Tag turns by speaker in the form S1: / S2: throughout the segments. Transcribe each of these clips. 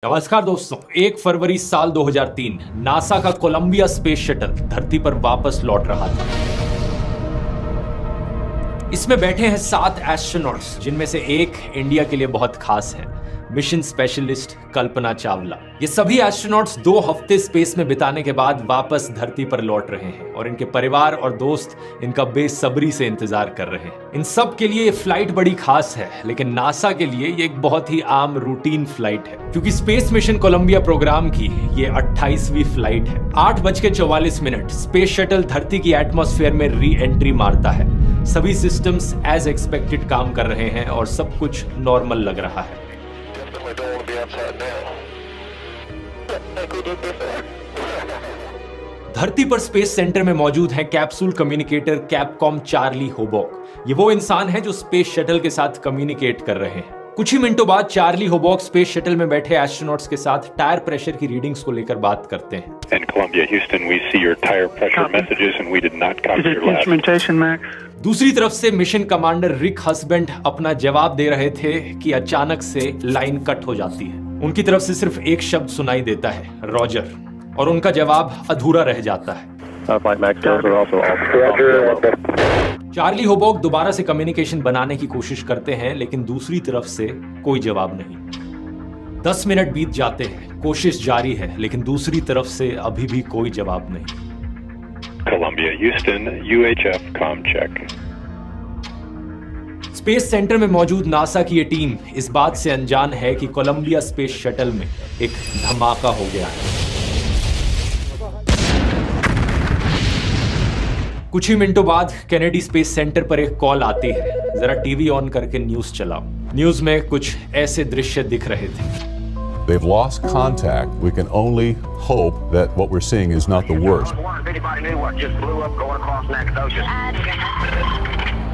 S1: नमस्कार दोस्तों, 1 फरवरी साल 2003 नासा का कोलंबिया स्पेस शटल धरती पर वापस लौट रहा था। इसमें बैठे हैं 7 एस्ट्रोनॉट्स, जिनमें से एक इंडिया के लिए बहुत खास है, मिशन स्पेशलिस्ट कल्पना चावला। ये सभी एस्ट्रोनॉट्स 2 हफ्ते स्पेस में बिताने के बाद वापस धरती पर लौट रहे हैं और इनके परिवार और दोस्त इनका बेसब्री से इंतजार कर रहे हैं। इन सब के लिए ये फ्लाइट बड़ी खास है, लेकिन नासा के लिए ये एक बहुत ही आम रूटीन फ्लाइट है, क्योंकि स्पेस मिशन कोलंबिया प्रोग्राम की ये 28वीं फ्लाइट है। 8:44 स्पेस शटल धरती की एटमॉस्फेयर में री एंट्री मारता है। सभी सिस्टम्स एज एक्सपेक्टेड काम कर रहे हैं और सब कुछ नॉर्मल लग रहा है। धरती पर स्पेस सेंटर में मौजूद है कैप्सूल कम्युनिकेटर कैपकॉम चार्ली होबॉक। ये वो इंसान है जो स्पेस शटल के साथ कम्युनिकेट कर रहे हैं। कुछ ही मिनटों बाद चार्ली होबॉक स्पेस शटल में बैठे एस्ट्रोनॉट्स के साथ टायर प्रेशर की रीडिंग्स को लेकर बात करते हैं।
S2: And Columbia, Houston, we see your tire pressure messages and we did not copy your last.
S3: Instrumentation, Mac.
S1: दूसरी तरफ से मिशन कमांडर रिक हस्बैंड अपना जवाब दे रहे थे कि अचानक से लाइन कट हो जाती है। उनकी तरफ से सिर्फ एक शब्द सुनाई देता है, रॉजर, और उनका जवाब अधूरा रह जाता है। चार्ली होबॉक दोबारा से कम्युनिकेशन बनाने की कोशिश करते हैं, लेकिन दूसरी तरफ से कोई जवाब नहीं। 10 मिनट बीत जाते हैं, कोशिश जारी है, लेकिन दूसरी तरफ से अभी भी कोई जवाब नहीं।
S2: Columbia, Houston, UHF, com check.
S1: Space centre में मौजूद नासा की ये टीम इस बात से अनजान है कि कोलंबिया स्पेस शटल में एक धमाका हो गया है। कुछ ही मिनटों बाद कैनेडी स्पेस सेंटर पर एक कॉल आती है। जरा टीवी ऑन करके न्यूज चलाओ। न्यूज में कुछ ऐसे दृश्य दिख रहे थे।
S4: They've lost contact. We can only hope that what we're seeing is not the worst.
S5: If anybody knew what just blew up going across Nacogdoches.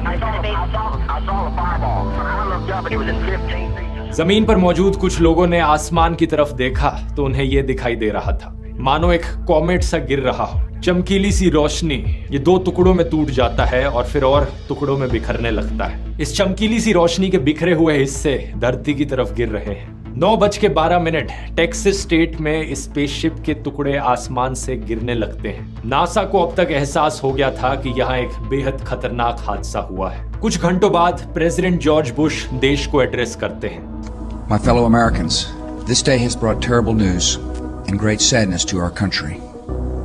S5: I saw a fireball. I looked up and it was in 15 feet.
S1: जमीन पर मौजूद कुछ लोगों ने आसमान की तरफ देखा तो उन्हें यह दिखाई दे रहा था, मानो एक कॉमेट सा गिर रहा हो। चमकीली सी रोशनी ये 2 टुकड़ों में टूट जाता है और फिर और टुकड़ों में बिखरने लगता है। इस चमकीली सी रोशनी के बिखरे हुए हिस्से धरती की तरफ गिर रहे हैं। 9:12 टेक्सास स्टेट में स्पेसशिप के टुकड़े आसमान से गिरने लगते हैं। नासा को अब तक एहसास हो गया था कि यहाँ एक बेहद खतरनाक हादसा हुआ है। कुछ घंटों बाद प्रेसिडेंट जॉर्ज बुश देश को एड्रेस करते हैं।
S6: My fellow Americans, this day has brought terrible news and great sadness to our country.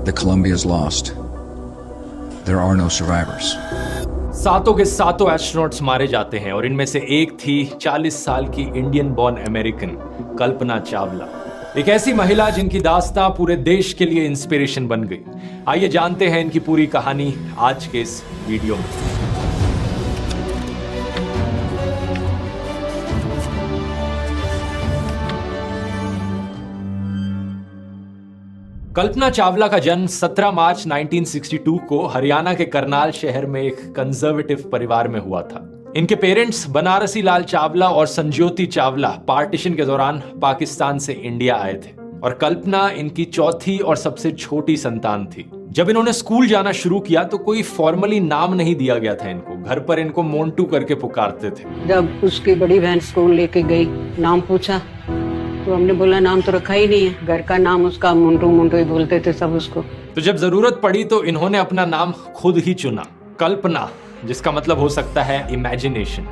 S6: The Columbia is lost. There are no survivors.
S1: सातों के सातों एस्ट्रोनॉट्स मारे जाते हैं और इनमें से एक थी 40 साल की Indian born American Kalpana Chawla, एक ऐसी महिला जिनकी दास्तां पूरे देश के लिए इंस्पिरेशन बन गई। आइए जानते हैं इनकी पूरी कहानी आज के इस वीडियो में। कल्पना चावला का जन्म 17 मार्च 1962 को हरियाणा के करनाल शहर में एक कंजर्वेटिव परिवार में हुआ था। इनके पेरेंट्स बनारसी लाल चावला और संज्योति चावला पार्टीशन के दौरान पाकिस्तान से इंडिया आए थे और कल्पना इनकी चौथी और सबसे छोटी संतान थी। जब इन्होंने स्कूल जाना शुरू किया तो कोई फॉर्मली नाम नहीं दिया गया था इनको। घर पर इनको मोंटू करके पुकारते थे।
S7: जब उसकी बड़ी बहन स्कूल लेके गई, नाम पूछा तो हमने बोला नाम तो रखा ही नहीं है। घर का नाम उसका मुंटू मुंटू ही बोलते थे सब उसको।
S1: तो जब जरूरत पड़ी तो इन्होंने अपना नाम खुद ही चुना, कल्पना, जिसका मतलब हो सकता है इमेजिनेशन।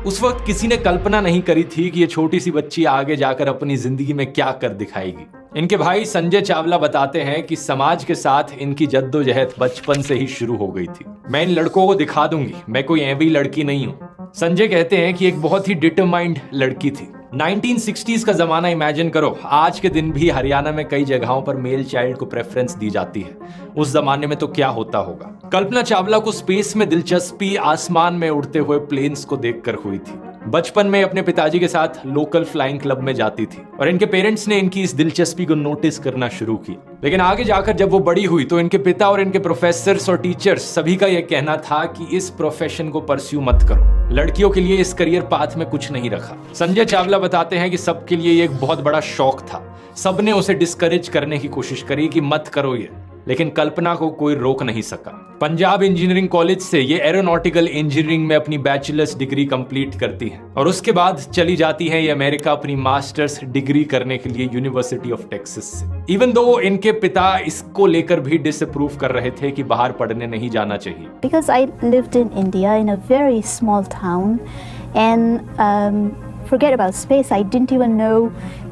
S1: उस वक्त किसी ने कल्पना नहीं करी थी कि ये छोटी सी बच्ची आगे जाकर अपनी जिंदगी में क्या कर दिखाएगी। इनके भाई संजय चावला बताते हैं कि समाज के साथ इनकी जद्दोजहद बचपन से ही शुरू हो गई थी। मैं इन लड़कों को दिखा दूंगी, मैं कोई ऐवी लड़की नहीं हूँ। संजय कहते हैं कि एक बहुत ही डिटरमाइंड लड़की थी। 1960s का जमाना इमेजिन करो। आज के दिन भी हरियाणा में कई जगहों पर मेल चाइल्ड को प्रेफरेंस दी जाती है। उस जमाने में तो क्या होता होगा। कल्पना चावला को स्पेस में दिलचस्पी आसमान में उड़ते हुए प्लेन्स को देखकर हुई थी। बचपन में अपने पिताजी के साथ लोकल फ्लाइंग क्लब में जाती थी और इनके पेरेंट्स ने इनकी इस दिलचस्पी को नोटिस करना शुरू किया। लेकिन आगे जाकर जब वो बड़ी हुई तो इनके पिता और इनके प्रोफेसर्स और टीचर्स सभी का यह कहना था कि इस प्रोफेशन को परस्यू मत करो, लड़कियों के लिए इस करियर पाथ में कुछ नहीं रखा। संजय चावला बताते हैं कि सबके लिए ये एक बहुत बड़ा शौक था। सबने उसे डिस्करेज करने की कोशिश करी कि मत करो ये। लेकिन कल्पना को कोई रोक नहीं सका। पंजाब इंजीनियरिंग कॉलेज से ये एरोनॉटिकल इंजीनियरिंग में अपनी बैचलर्स डिग्री कंप्लीट करती है और उसके बाद चली जाती है ये अमेरिका अपनी मास्टर्स डिग्री करने के लिए यूनिवर्सिटी ऑफ टेक्सास से। इवन दो इनके पिता इसको लेकर भी डिसअप्रूव कर रहे थे कि बाहर पढ़ने नहीं जाना चाहिए।
S3: Because I lived in India in a very small town and forget about space, I didn't even know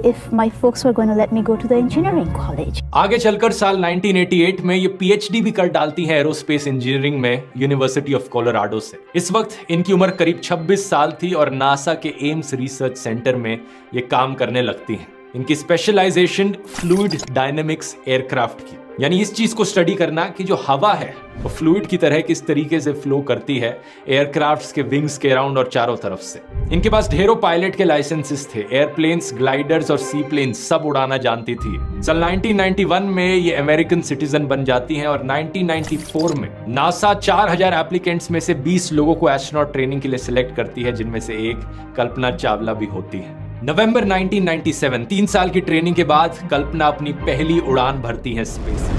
S3: if my folks were going to let me go to the engineering college.
S1: आगे चलकर साल 1988 में ये PhD भी कर डालती हैं aerospace engineering में यूनिवर्सिटी ऑफ कोलोराडो से। इस वक्त इनकी उम्र करीब 26 साल थी और नासा के एम्स रिसर्च सेंटर में ये काम करने लगती हैं। इनकी स्पेशलाइजेशन फ्लूइड डायनेमिक्स एयरक्राफ्ट की, यानी इस चीज को स्टडी करना कि जो हवा है वो फ्लूइड की तरह किस तरीके से फ्लो करती है एयरक्राफ्ट्स के विंग्स के अराउंड और चारों तरफ से। इनके पास ढेरों पायलट के लाइसेंसेस थे, एयरप्लेन्स, ग्लाइडर्स और सी प्लेन्स सब उड़ाना जानती थी। साल 1991 में ये अमेरिकन सिटीजन बन जाती हैं और 1994 में नासा 4000 एप्लीकेंट्स में से 20 लोगों को एस्ट्रोनॉट ट्रेनिंग के लिए सिलेक्ट करती है, जिनमें से एक कल्पना चावला भी होती है। नवंबर 1997, 3 साल की ट्रेनिंग के बाद कल्पना अपनी पहली उड़ान भरती है स्पेस।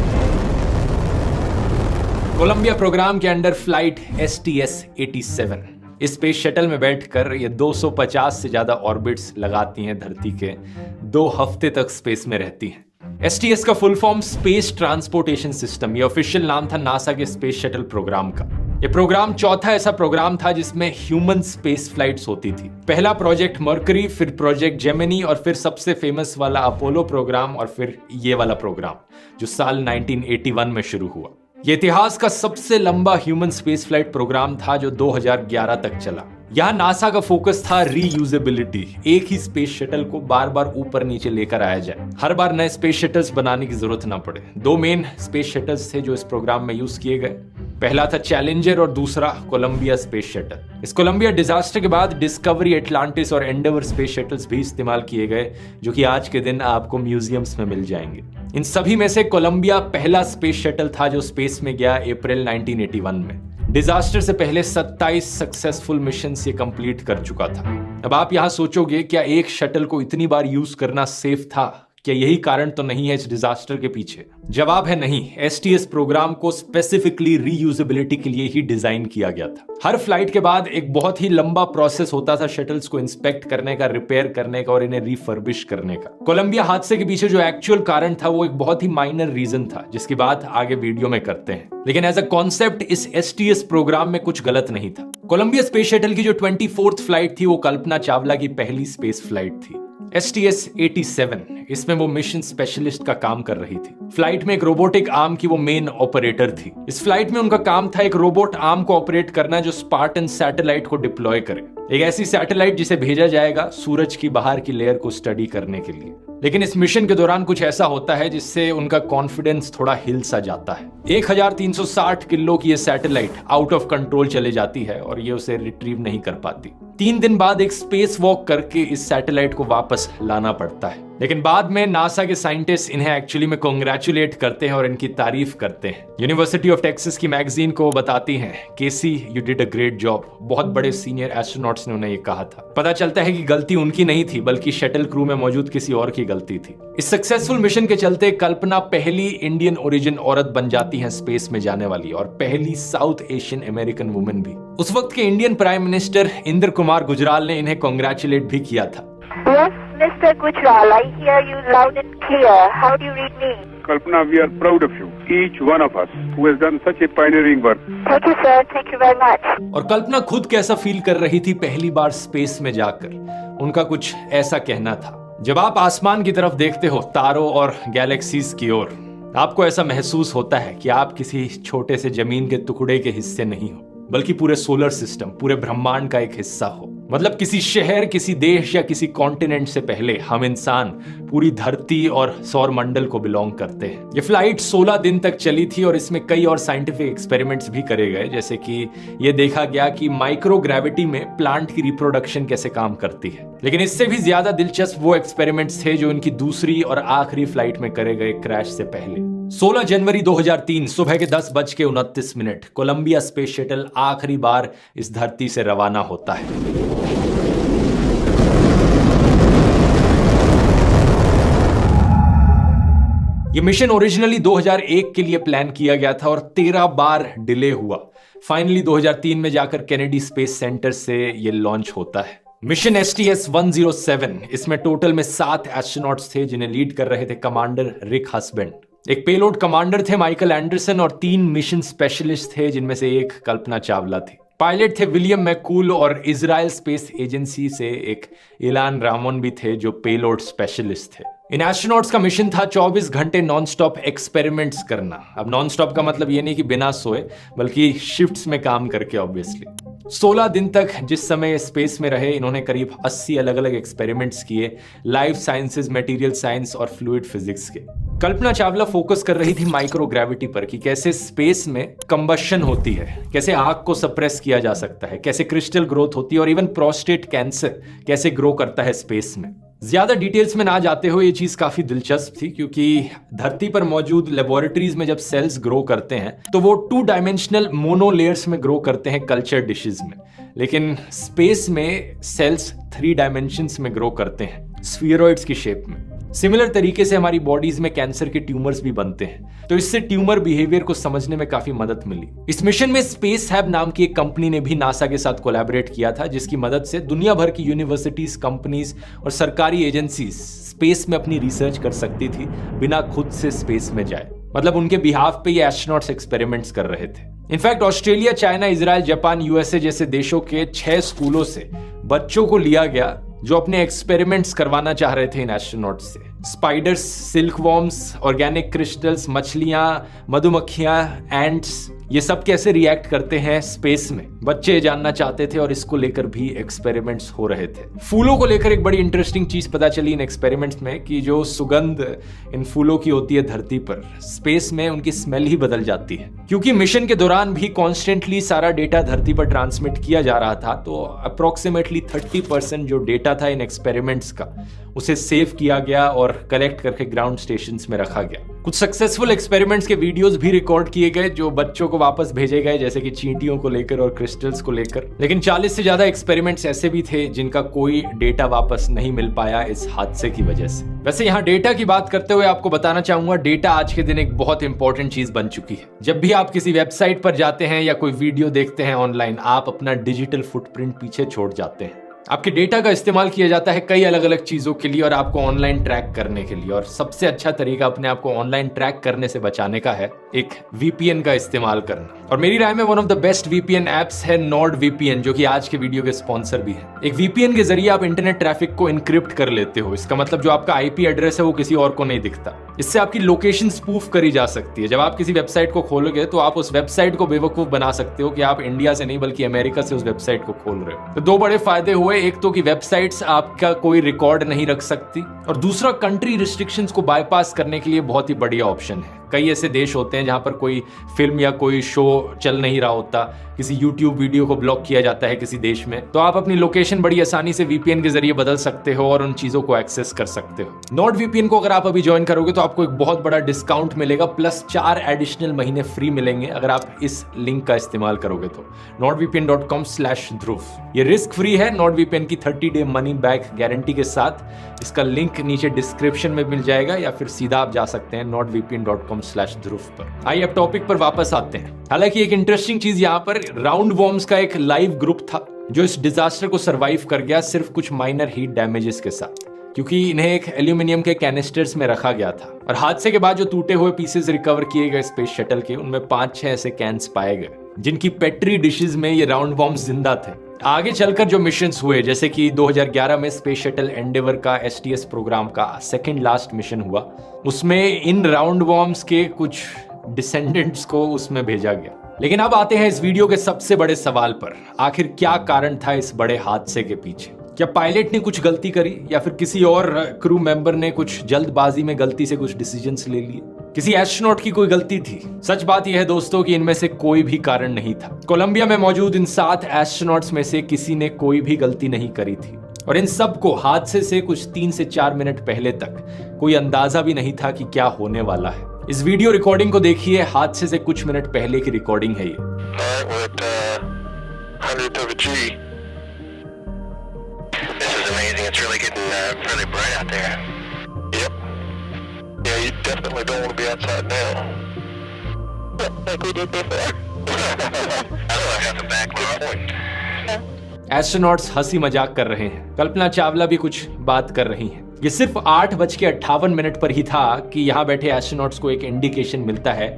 S1: कोलंबिया प्रोग्राम के अंडर फ्लाइट STS-87 इस स्पेस शटल में बैठकर ये 250 से ज्यादा ऑर्बिट्स लगाती हैं धरती के, 2 हफ्ते तक स्पेस में रहती हैं। STS का full form space transportation system, ये ऑफिशियल नाम था नासा के स्पेस शटल प्रोग्राम का। ये प्रोग्राम चौथा ऐसा प्रोग्राम था जिसमें ह्यूमन स्पेस फ्लाइट्स होती थी। पहला प्रोजेक्ट मर्करी, फिर प्रोजेक्ट जेमिनी और फिर सबसे फेमस वाला अपोलो प्रोग्राम और फिर ये वाला प्रोग्राम जो साल 1981 में शुरू हुआ। ये इतिहास का सबसे लंबा ह्यूमन स्पेस फ्लाइट प्रोग्राम था जो 2011 तक चला। यहाँ नासा का फोकस था रीयूजेबिलिटी, एक ही स्पेस शटल को बार बार ऊपर नीचे लेकर आया जाए, हर बार नए स्पेस शटल्स बनाने की जरूरत ना पड़े। 2 मेन स्पेस शटल्स थे जो इस प्रोग्राम में यूज किए गए। पहला था चैलेंजर और दूसरा कोलंबिया स्पेस शटल। इस कोलंबिया डिजास्टर के बाद डिस्कवरी, एटलांटिस और एंडेवर स्पेस शटल्स भी इस्तेमाल किए गए, जो कि आज के दिन आपको म्यूजियम्स में मिल जाएंगे। इन सभी में से कोलंबिया पहला स्पेस शटल था जो स्पेस में गया अप्रैल 1981 में। डिजास्टर से पहले 27 सक्सेसफुल मिशन ये कंप्लीट कर चुका था। अब आप यहां सोचोगे क्या एक शटल को इतनी बार यूज करना सेफ था? क्या यही कारण तो नहीं है इस डिजास्टर के पीछे? जवाब है नहीं। STS प्रोग्राम को स्पेसिफिकली रीयूजेबिलिटी के लिए ही डिजाइन किया गया था। हर फ्लाइट के बाद एक बहुत ही लंबा प्रोसेस होता था शटल्स को इंस्पेक्ट करने का, रिपेयर करने का और इन्हें रिफर्बिश करने का। कोलंबिया हादसे के पीछे जो एक्चुअल कारण था वो एक बहुत ही माइनर रीजन था, जिसकी बात आगे वीडियो में करते हैं। लेकिन एज अ कॉन्सेप्ट इस STS प्रोग्राम में कुछ गलत नहीं था। कोलंबिया स्पेस शटल की जो 24th फ्लाइट थी वो कल्पना चावला की पहली स्पेस फ्लाइट थी। STS-87 इसमें वो मिशन स्पेशलिस्ट का काम कर रही थी। फ्लाइट में एक रोबोटिक आर्म की वो मेन ऑपरेटर थी। इस फ्लाइट में उनका काम था एक रोबोट आर्म को ऑपरेट करना जो स्पार्टन सैटेलाइट को डिप्लॉय करे, एक ऐसी सैटेलाइट जिसे भेजा जाएगा सूरज की बाहर की लेयर को स्टडी करने के लिए। लेकिन इस मिशन के दौरान कुछ ऐसा होता है जिससे उनका कॉन्फिडेंस थोड़ा हिल सा जाता है। 1360 किलो की ये सैटेलाइट आउट ऑफ कंट्रोल चले जाती है और ये उसे रिट्रीव नहीं कर पाती। 3 दिन बाद एक स्पेस वॉक करके इस सैटेलाइट को वापस लाना पड़ता है। लेकिन बाद में नासा के साइंटिस्ट इन्हें एक्चुअली में कांग्रेचुलेट करते हैं और इनकी तारीफ करते हैं। यूनिवर्सिटी ऑफ टेक्सास की मैगजीन को बताती हैं, Casey you did a great job. बहुत बड़े सीनियर एस्ट्रोनॉट्स ने उन्हें ये कहा था। पता चलता है कि गलती उनकी नहीं थी बल्कि शटल क्रू में मौजूद किसी और की गलती थी। इस सक्सेसफुल मिशन के चलते कल्पना पहली इंडियन ओरिजिन औरत बन जाती है स्पेस में जाने वाली और पहली साउथ एशियन अमेरिकन वुमेन भी। उस वक्त के Indian prime minister Indra Kumar Gujral ने इन्हें कांग्रेचुलेट भी किया था।
S8: Yes, Mr. Gujral, I hear you loud and clear. How do you read me?
S9: Kalpana, we are proud of you, each one of us who has done such a pioneering work.
S8: Thank you, sir. Thank you very much.
S1: और कल्पना खुद कैसा feel कर रही थी पहली बार space में जाकर? उनका कुछ ऐसा कहना था। जब आप आसमान की तरफ देखते हो, तारों और गैलेक्सीज की ओर, आपको ऐसा महसूस होता है कि आप किसी छोटे से जमीन के टुकड़े के हिस्से नहीं हो, बल्कि पूरे सोलर सिस्टम, पूरे ब्रह्मांड का एक हिस्सा हो। मतलब किसी शहर, किसी देश या किसी कॉन्टिनेंट से पहले हम इंसान पूरी धरती और सौर मंडल को बिलोंग करते हैं। ये फ्लाइट 16 दिन तक चली थी और इसमें कई और साइंटिफिक एक्सपेरिमेंट्स भी करे गए, जैसे कि ये देखा गया कि माइक्रोग्रेविटी में प्लांट की रिप्रोडक्शन कैसे काम करती है। लेकिन इससे भी ज्यादा दिलचस्प वो एक्सपेरिमेंट्स थे जो इनकी दूसरी और आखिरी फ्लाइट में करे गए क्रैश से पहले। 16 जनवरी 2003 सुबह के 10:29 कोलंबिया स्पेस शटल आखिरी बार इस धरती से रवाना होता है। ये मिशन ओरिजिनली 2001 के लिए प्लान किया गया था और 13 बार डिले हुआ। फाइनली 2003 में जाकर केनेडी स्पेस सेंटर से ये लॉन्च होता है। मिशन STS-107, इसमें टोटल में 7 एस्ट्रोनॉट्स थे जिन्हें लीड कर रहे थे कमांडर रिक हस्बैंड, एक पेलोड कमांडर थे माइकल एंडरसन और 3 मिशन स्पेशलिस्ट थे जिनमें से एक कल्पना चावला थी। पायलट थे विलियम मैकूल और इजराइल स्पेस एजेंसी से एक इलान रामोन भी थे जो पेलोड स्पेशलिस्ट थे। इन एस्ट्रोनॉट्स का मिशन था 24 घंटे नॉनस्टॉप एक्सपेरिमेंट्स करना। अब नॉनस्टॉप का मतलब ये नहीं कि बिना सोए, बल्कि शिफ्ट्स में काम करके ऑब्वियसली। 16 दिन तक जिस समय स्पेस में रहे इन्होंने करीब 80 अलग अलग एक्सपेरिमेंट्स किए, लाइफ साइंसेज, मटेरियल साइंस और फ्लूइड फिजिक्स के। कल्पना चावला फोकस कर रही थी माइक्रोग्रेविटी पर कि कैसे स्पेस में कंबशन होती है, कैसे आग को सप्रेस किया जा सकता है, कैसे क्रिस्टल ग्रोथ होती है और इवन प्रोस्टेट कैंसर कैसे ग्रो करता है स्पेस में। ज्यादा डिटेल्स में ना जाते हो, ये चीज काफी दिलचस्प थी क्योंकि धरती पर मौजूद लेबोरेटरीज में जब सेल्स ग्रो करते हैं तो वो 2 डायमेंशनल मोनो लेयर्स में ग्रो करते हैं कल्चर डिशेस में, लेकिन स्पेस में सेल्स 3 डायमेंशंस में ग्रो करते हैं स्फीयरॉइड्स की शेप में। सिमिलर तरीके से हमारी बॉडीज में कैंसर के ट्यूमर्स भी बनते हैं, तो इससे ट्यूमर बिहेवियर को समझने में काफी मदद मिली। इस मिशन में स्पेस हैब नाम की एक कंपनी ने भी नासा के साथ कोलैबोरेट किया था, जिसकी मदद से दुनिया भर की यूनिवर्सिटीज, कंपनीज और सरकारी एजेंसीज स्पेस में अपनी रिसर्च कर सकती थी बिना खुद से स्पेस में जाए। मतलब उनके बिहाफ पे ये एस्ट्रोनॉट्स एक्सपेरिमेंट्स कर रहे थे। In fact Australia, China, Israel, Japan, USA जैसे देशों के 6 स्कूलों से बच्चों को लिया गया जो अपने एक्सपेरिमेंट्स करवाना चाह रहे थे इन एस्ट्रोनॉट्स से। Spiders, silk worms, organic crystals, मछलियां, मधुमक्खियां, एंट्स, ये सब कैसे रिएक्ट करते हैं स्पेस में, बच्चे जानना चाहते थे और इसको लेकर भी एक्सपेरिमेंट्स हो रहे थे। फूलों को लेकर एक बड़ी इंटरेस्टिंग चीज पता चली इन एक्सपेरिमेंट्स में कि जो सुगंध इन फूलों की होती है धरती पर, स्पेस में उनकी स्मेल ही बदल जाती है। क्योंकि मिशन के दौरान भी कॉन्स्टेंटली सारा डेटा धरती पर ट्रांसमिट किया जा रहा था, तो अप्रोक्सीमेटली 30% जो डेटा था इन एक्सपेरिमेंट्स का उसे सेव किया गया और कलेक्ट करके ग्राउंड स्टेशंस में रखा गया। कुछ सक्सेसफुल एक्सपेरिमेंट्स के वीडियोस भी रिकॉर्ड किए गए जो बच्चों को वापस भेजे गए, जैसे कि चींटियों को लेकर और क्रिस्टल्स को लेकर। लेकिन 40 से ज्यादा एक्सपेरिमेंट्स ऐसे भी थे जिनका कोई डेटा वापस नहीं मिल पाया इस हादसे की वजह से। वैसे यहाँ डेटा की बात करते हुए आपको बताना चाहूंगा, डेटा आज के दिन एक बहुत इंपॉर्टेंट चीज बन चुकी है। जब भी आप किसी वेबसाइट पर जाते हैं या कोई वीडियो देखते हैं ऑनलाइन, आप अपना डिजिटल फुटप्रिंट पीछे छोड़ जाते हैं। आपके डेटा का इस्तेमाल किया जाता है कई अलग अलग चीजों के लिए और आपको ऑनलाइन ट्रैक करने के लिए। और सबसे अच्छा तरीका अपने आप को ऑनलाइन ट्रैक करने से बचाने का है एक VPN का इस्तेमाल करना। और मेरी राय में one of the best VPN apps है NordVPN, जो कि आज के वीडियो के स्पॉन्सर भी है। एक VPN के जरिए आप इंटरनेट ट्रैफिक को इनक्रिप्ट कर लेते हो। इसका मतलब जो आपका IP एड्रेस है वो किसी और को नहीं दिखता। इससे आपकी लोकेशन स्पूफ करी जा सकती है। जब आप किसी वेबसाइट को खोलोगे तो आप उस वेबसाइट को बेवकूफ बना सकते हो कि आप इंडिया से नहीं बल्कि अमेरिका से उस वेबसाइट को खोल रहे हो। तो 2 बड़े फायदे हुए, एक तो कि वेबसाइट्स आपका कोई रिकॉर्ड नहीं रख सकती, और दूसरा कंट्री रिस्ट्रिक्शंस को बाईपास करने के लिए बहुत ही बढ़िया ऑप्शन है। कई ऐसे देश होते हैं जहां पर कोई फिल्म या कोई शो चल नहीं रहा होता, किसी YouTube वीडियो को ब्लॉक किया जाता है किसी देश में, तो आप अपनी लोकेशन बड़ी आसानी से VPN के जरिए बदल सकते हो और उन चीजों को एक्सेस कर सकते हो। NordVPN को अगर आप अभी ज्वाइन करोगे तो आपको एक बहुत बड़ा डिस्काउंट मिलेगा, प्लस 4 एडिशनल महीने फ्री मिलेंगे अगर आप इस लिंक का इस्तेमाल करोगे तो। nordvpn.com/dhruv। ये रिस्क फ्री है NordVPN की 30 डे मनी बैक गारंटी के साथ। इसका लिंक नीचे डिस्क्रिप्शन में मिल जाएगा या फिर सीधा आप जा सकते हैं nordvpn.com/dhruv पर। आइए अब टॉपिक पर वापस आते हैं। हालांकि एक इंटरेस्टिंग चीज यहाँ पर, राउंड वॉर्म्स का एक लाइव ग्रुप था जो इस डिजास्टर को सरवाइव कर गया सिर्फ कुछ माइनर हीट डैमेजेस के साथ, क्योंकि इन्हें एक एल्यूमिनियम के कैनिस्टर्स में रखा गया था। और हादसे के बाद जो टूटे हुए पीसेस रिकवर किए गए स्पेस शटल के, उनमें 5-6 ऐसे कैंस पाए गए जिनकी पेट्री डिशेस में ये राउंड वॉर्म्स जिंदा थे। आगे चलकर जो मिशंस हुए, जैसे कि 2011 में स्पेस शटल एंडेवर का STS प्रोग्राम का सेकंड लास्ट मिशन हुआ, उसमें इन राउंड वॉर्म्स के कुछ डिसेंडेंट्स को उसमें भेजा गया। लेकिन अब आते हैं इस वीडियो के सबसे बड़े सवाल पर, आखिर क्या कारण था इस बड़े हादसे के पीछे? क्या पायलट ने कुछ गलती करी या फिर किसी और क्रू मेंबर ने कुछ जल्दबाजी में गलती से कुछ डिसीजंस ले लिए? किसी एस्ट्रोनॉट की कोई गलती थी? सच बात यह है दोस्तों कि इनमें से कोई भी कारण नहीं था। कोलंबिया में मौजूद इन 7 एस्ट्रोनॉट्स में से किसी ने कोई भी गलती नहीं करी थी, और इन सबको हादसे से कुछ 3 से 4 मिनट पहले तक कोई अंदाजा भी नहीं था कि क्या होने वाला है। इस वीडियो रिकॉर्डिंग को देखिए, हादसे से कुछ मिनट पहले की रिकॉर्डिंग है ये।
S5: we definitely don't want to be outside now. Like we did before. I have to back up.
S1: Astronauts हंसी मजाक कर रहे हैं। कल्पना चावला भी कुछ बात कर रही हैं। ये सिर्फ 8:58 पर ही था कि यहाँ बैठे एस्ट्रोनॉट्स को एक इंडिकेशन मिलता है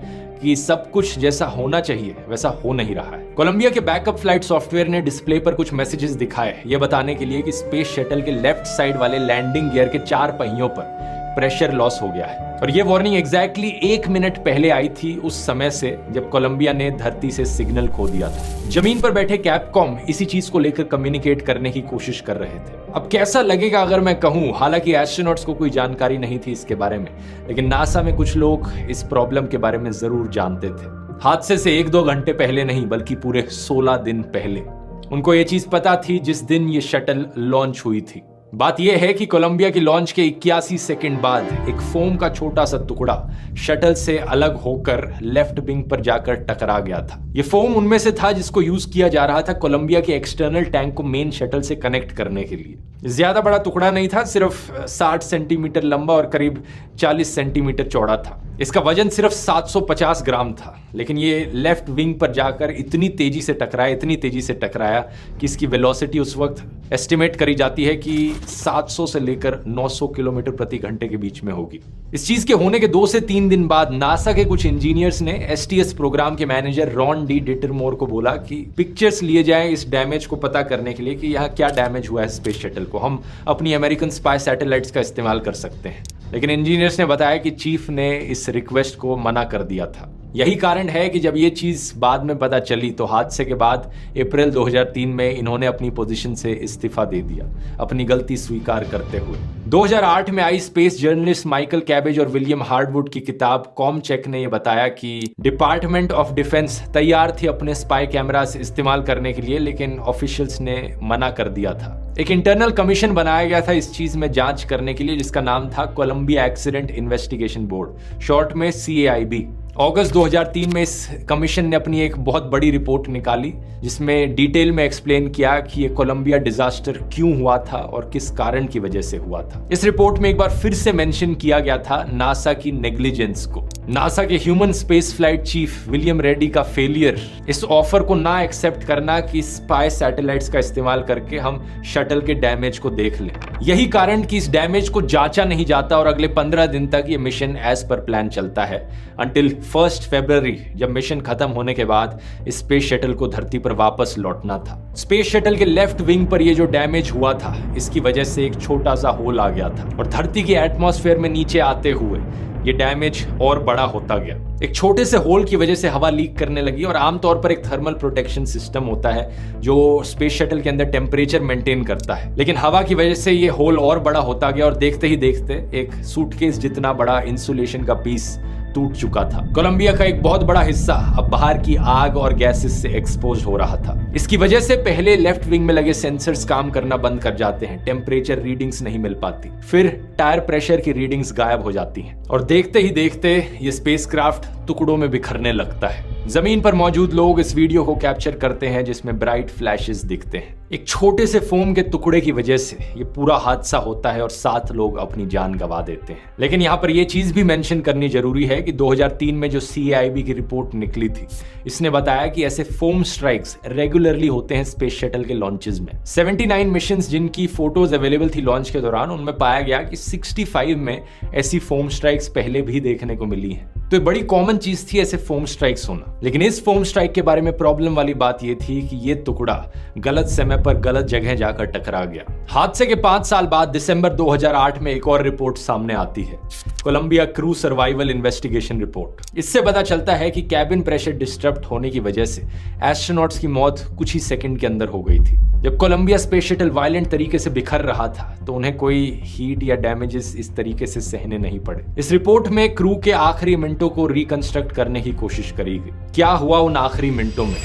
S1: कि सब कुछ जैसा होना चाहिए वैसा हो नहीं रहा है। कोलंबिया के बैकअप फ्लाइट सॉफ्टवेयर ने डिस्प्ले पर कुछ मैसेजेस दिखाए, ये बताने के लिए कि स्पेस शटल के लेफ्ट साइड वाले लैंडिंग गियर के 4 पहियों पर प्रेशर लॉस हो गया है। और ये वार्निंग एग्जैक्टली 1 मिनट पहले आई थी, उस समय से जब कोलंबिया ने धरती से सिग्नल खो दिया था। जमीन पर बैठे कैपकॉम इसी चीज को लेकर कम्युनिकेट करने की कोशिश कर रहे थे। अब कैसा लगेगा अगर मैं कहूं, हालांकि एस्ट्रोनॉट्स को कोई जानकारी नहीं थी इसके बारे में, लेकिन नासा में कुछ लोग इस प्रॉब्लम के बारे में जरूर जानते थे। हादसे से 1-2 घंटे पहले नहीं, बल्कि पूरे 16 दिन पहले उनको ये चीज पता थी जिस दिन ये शटल लॉन्च हुई थी। बात यह है कि कोलंबिया की लॉन्च के 81 सेकंड बाद एक फोम का छोटा सा टुकड़ा शटल से अलग होकर लेफ्ट विंग पर जाकर टकरा गया था। यह फोम उनमें से था जिसको यूज किया जा रहा था कोलंबिया के एक्सटर्नल टैंक को मेन शटल से कनेक्ट करने के लिए। ज्यादा बड़ा टुकड़ा नहीं था, सिर्फ 60 सेंटीमीटर लंबा और करीब 40 सेंटीमीटर चौड़ा था। इसका वजन सिर्फ 750 ग्राम था, लेकिन ये लेफ्ट विंग पर जाकर इतनी तेजी से टकराया कि इसकी वेलोसिटी उस वक्त एस्टिमेट करी जाती है कि 700 से लेकर 900 किलोमीटर प्रति घंटे के बीच में होगी। इस चीज के होने के 2 से 3 दिन बाद नासा के कुछ इंजीनियर्स ने एसटीएस प्रोग्राम के मैनेजर रॉन डी डिटरमोर को बोला कि पिक्चर्स लिए जाएं इस डैमेज को पता करने के लिए कि यहाँ क्या डैमेज हुआ है स्पेस शटल को। हम अपनी अमेरिकन स्पाई सैटेलाइट्स का इस्तेमाल कर सकते हैं। लेकिन इंजीनियर्स ने बताया कि चीफ ने इस रिक्वेस्ट को मना कर दिया था। यही कारण है कि जब ये चीज बाद में पता चली तो हादसे के बाद अप्रैल 2003 में इन्होंने अपनी पोजीशन से इस्तीफा दे दिया, अपनी गलती स्वीकार करते हुए। 2008 में आई स्पेस जर्नलिस्ट माइकल कैबेज और विलियम हार्डवुड की किताब कॉमचेक ने यह बताया कि डिपार्टमेंट ऑफ डिफेंस तैयार थी अपने स्पाई कैमरास इस्तेमाल करने के लिए, लेकिन ऑफिशियल्स ने मना कर दिया था। एक इंटरनल कमीशन बनाया गया था इस चीज में जांच करने के लिए, जिसका नाम था Columbia accident investigation board, short में CAIB। अगस्त 2003 में इस कमीशन ने अपनी एक बहुत बड़ी रिपोर्ट निकाली जिसमें डिटेल में एक्सप्लेन किया कि ये कोलंबिया डिजास्टर क्यों हुआ था और किस कारण की वजह से हुआ था। इस रिपोर्ट में एक बार फिर से मेंशन किया गया था नासा की नेग्लिजेंस को, नासा के human space flight chief William Reddy का फेलियर, इस ऑफर को ना एक्सेप्ट करना कि स्पाई सैटेलाइट्स का इस्तेमाल करके हम शटल के डैमेज को देख लें। यही कारण कि इस डैमेज को जांचा नहीं जाता और अगले 15 दिन तक ये मिशन एज पर प्लान चलता है, अंटिल 1 फरवरी जब मिशन खत्म होने के बाद स्पेस शटल को धरती पर वापस लौटना था। स्पेस शटल के लेफ्ट विंग पर ये जो डैमेज हुआ था इसकी वजह से एक छोटा सा होल आ गया था और धरती के एटमॉस्फेयर में नीचे आते हुए ये डैमेज और बड़ा होता गया। एक छोटे से होल की वजह से हवा लीक करने लगी और आमतौर पर एक थर्मल प्रोटेक्शन सिस्टम होता है जो स्पेस शटल के अंदर टेम्परेचर मेंटेन करता है, लेकिन हवा की वजह से ये होल और बड़ा होता गया और देखते ही देखते एक सूटकेस जितना बड़ा इंसुलेशन का पीस टूट चुका था। कोलंबिया का एक बहुत बड़ा हिस्सा अब बाहर की आग और गैसेस से एक्सपोज हो रहा था। इसकी वजह से पहले लेफ्ट विंग में लगे सेंसर्स काम करना बंद कर जाते हैं, टेम्परेचर रीडिंग्स नहीं मिल पाती, फिर टायर प्रेशर की रीडिंग्स गायब हो जाती हैं और देखते ही देखते ये स्पेसक्राफ्ट टुकड़ों में बिखरने लगता है। जमीन पर मौजूद लोग इस वीडियो को कैप्चर करते हैं जिसमें ब्राइट फ्लैशेस दिखते हैं। एक छोटे से फोम के टुकड़े की वजह से ये पूरा हादसा होता है और 7 लोग अपनी जान गंवा देते हैं। लेकिन यहाँ पर यह चीज भी मेंशन करनी जरूरी है कि 2003 में जो CAIB की रिपोर्ट निकली थी इसने बताया कि ऐसे फोम स्ट्राइक्स रेगुलरली होते हैं स्पेस शटल के लॉन्चेस में। 79 मिशंस जिनकी फोटोज अवेलेबल थी लॉन्च के दौरान, उनमें पाया गया कि 65 में ऐसी फोम स्ट्राइक्स पहले भी देखने को मिली हैं। तो बड़ी कॉमन चीज थी ऐसे फोम स्ट्राइक्स होना। लेकिन इस फोम स्ट्राइक के बारे में प्रॉब्लम वाली बात यह थी कि यह टुकड़ा गलत समय पर गलत जगह जाकर टकरा गया। हादसे के 5 साल बाद दिसंबर 2008 में एक और रिपोर्ट सामने आती है, Columbia crew survival investigation report. इससे पता चलता है कि कैबिन प्रेशर डिस्टर्ब होने की वजह से एस्ट्रोनॉट्स की मौत कुछ ही सेकंड के अंदर हो गई थी। जब कोलंबिया स्पेस शटल वायलेंट तरीके से बिखर रहा था तो उन्हें कोई हीट या डैमेजेस इस तरीके से सहने नहीं पड़े। इस रिपोर्ट में क्रू के आखिरी मिनटों को रिकंस्ट्रक्ट करने की कोशिश करी गई। क्या हुआ उन आखिरी मिनटों में?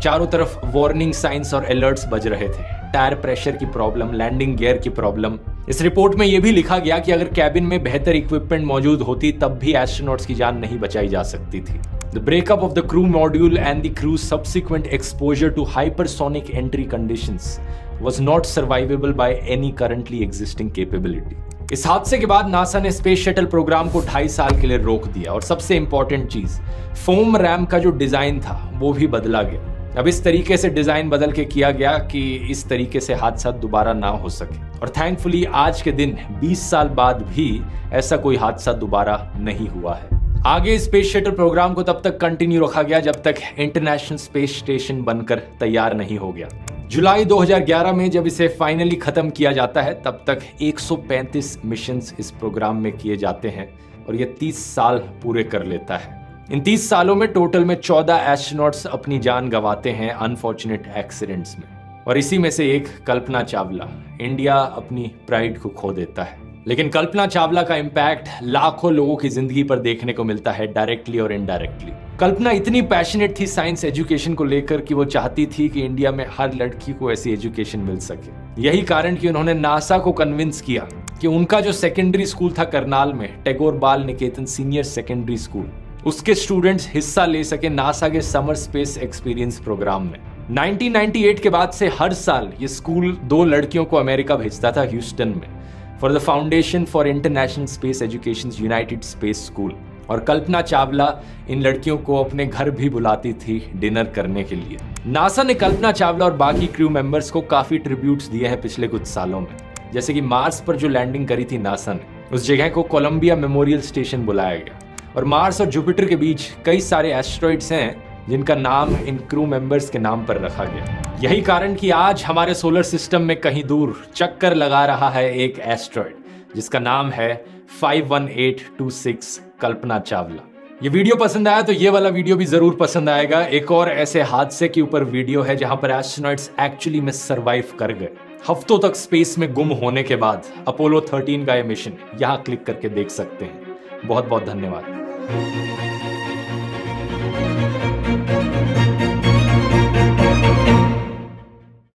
S1: चारों तरफ वार्निंग साइंस और अलर्ट्स बज रहे थे, टायर प्रेशर की प्रॉब्लम, लैंडिंग गियर की प्रॉब्लम। इस रिपोर्ट में यह भी लिखा गया कि अगर कैबिन में बेहतर इक्विपमेंट मौजूद होती तब भी एस्ट्रोनॉट्स की जान नहीं बचाई जा सकती थी। The breakup of the crew module and the crew's subsequent exposure to hypersonic entry conditions was not survivable by any currently existing capability. इस हादसे के बाद नासा ने स्पेस शटल प्रोग्राम को 2.5 साल के लिए रोक दिया और सबसे इंपॉर्टेंट चीज, फोम रैम का जो डिजाइन था वो भी बदला गया। अब इस तरीके से डिजाइन बदल के किया गया कि इस तरीके से हादसा दोबारा ना हो सके। और थैंकफुली आज के दिन 20 साल बाद भी ऐसा कोई हादसा दोबारा नहीं हुआ है। आगे स्पेस शटल प्रोग्राम को तब तक कंटिन्यू रखा गया जब तक इंटरनेशनल स्पेस स्टेशन बनकर तैयार नहीं हो गया। जुलाई 2011 में जब इसे फाइनली खत्म किया जाता है तब तक 135 मिशंस इस प्रोग्राम में किए जाते हैं और ये 30 साल पूरे कर लेता है। इन 30 सालों में टोटल में 14 एस्ट्रोनॉट्स अपनी जान गंवाते हैं अनफॉर्चुनेट एक्सीडेंट्स में, और इसी में से एक कल्पना चावला। इंडिया अपनी प्राइड को खो देता है, लेकिन कल्पना चावला का इम्पैक्ट लाखों लोगों की जिंदगी पर देखने को मिलता है, डायरेक्टली और इनडायरेक्टली। कल्पना इतनी पैशनेट थी साइंस एजुकेशन को लेकर कि वो चाहती थी कि इंडिया में हर लड़की को ऐसी एजुकेशन मिल सके। यही कारण कि उन्होंने नासा को कन्विंस किया कि उनका जो सेकेंडरी स्कूल था करनाल में, टैगोर बाल निकेतन सीनियर सेकेंडरी स्कूल, उसके स्टूडेंट्स हिस्सा ले सके नासा के समर स्पेस एक्सपीरियंस प्रोग्राम में। 1998 के बाद से हर साल ये स्कूल 2 लड़कियों को अमेरिका भेजता था, ह्यूस्टन में, for the foundation for international space education United space school. और कल्पना चावला इन लड़कियों को अपने घर भी बुलाती थी डिनर करने के लिए। नासा ने कल्पना चावला और बाकी क्रू मेंबर्स को काफी ट्रिब्यूट्स दिए हैं पिछले कुछ सालों में, जैसे कि मार्स पर जो लैंडिंग करी थी नासा ने, उस जगह को कोलंबिया मेमोरियल स्टेशन बुलाया गया। और मार्स और जुपिटर के बीच कई सारे एस्ट्रॉइड्स हैं जिनका नाम इन क्रू मेंबर्स के नाम पर रखा गया। यही कारण कि आज हमारे सोलर सिस्टम में कहीं दूर चक्कर लगा रहा है एक एस्ट्रॉइड जिसका नाम है 51826 कल्पना चावला। ये वीडियो पसंद आया तो ये वाला वीडियो भी जरूर पसंद आएगा। एक और ऐसे हादसे के ऊपर वीडियो है जहां पर एस्ट्रोनॉट्स एक्चुअली में सरवाइव कर गए। हफ्तों तक स्पेस में गुम होने के बाद अपोलो 13 का ये मिशन यहां क्लिक करके देख सकते हैं। बहुत बहुत धन्यवाद।